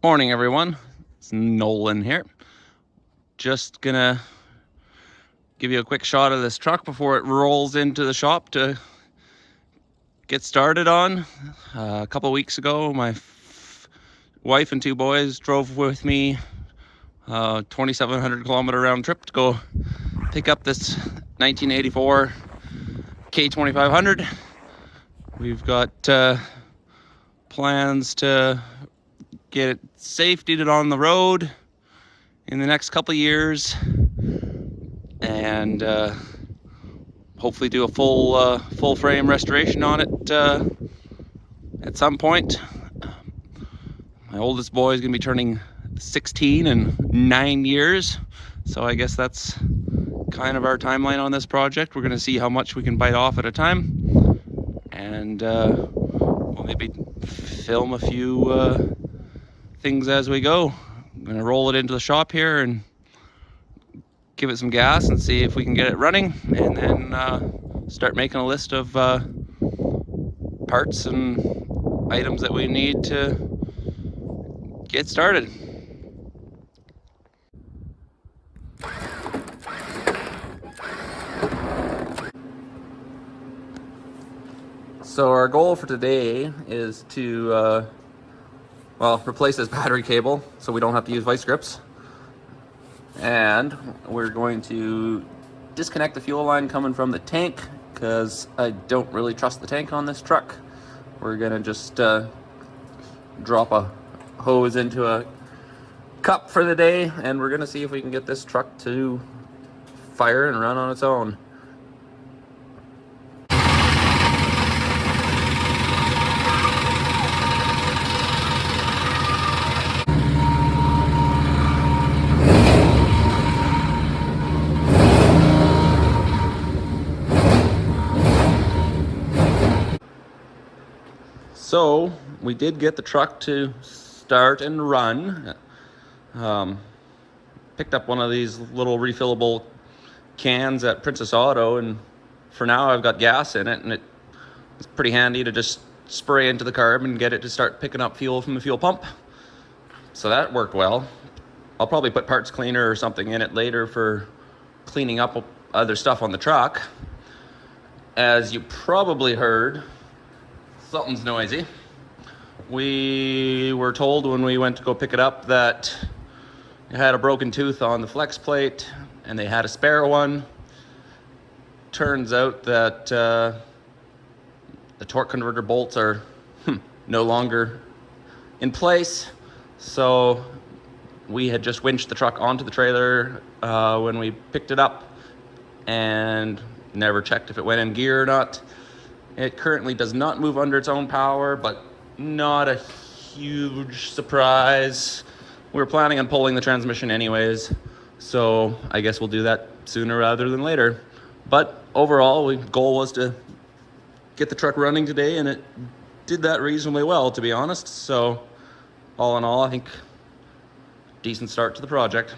Morning, everyone. It's Nolan here. Just gonna give you a quick shot of this truck before it rolls into the shop to get started on. A couple of weeks ago, my wife and two boys drove with me 2,700 kilometer round trip to go pick up this 1984 K2500. We've got plans to get it safetied on the road in the next couple of years, and hopefully do a full frame restoration on it at some point. My oldest boy is going to be turning 16 in 9 years, so I guess that's kind of our timeline on this project. We're going to see how much we can bite off at a time, and we'll maybe film a few things as we go. I'm going to roll it into the shop here and give it some gas and see if we can get it running, and then start making a list of parts and items that we need to get started. So our goal for today is to replace this battery cable so we don't have to use vice grips. And we're going to disconnect the fuel line coming from the tank because I don't really trust the tank on this truck. We're gonna just drop a hose into a cup for the day, and we're gonna see if we can get this truck to fire and run on its own. So we did get the truck to start and run. Picked up one of these little refillable cans at Princess Auto, and for now I've got gas in it, and it's pretty handy to just spray into the carb and get it to start picking up fuel from the fuel pump. So that worked well. I'll probably put parts cleaner or something in it later for cleaning up other stuff on the truck. As you probably heard, something's noisy. We were told when we went to go pick it up that it had a broken tooth on the flex plate and they had a spare one. Turns out that the torque converter bolts are no longer in place. So we had just winched the truck onto the trailer when we picked it up and never checked if it went in gear or not. It currently does not move under its own power, but not a huge surprise. We were planning on pulling the transmission anyways, so I guess we'll do that sooner rather than later. But overall, the goal was to get the truck running today, and it did that reasonably well, to be honest. So all in all, I think decent start to the project.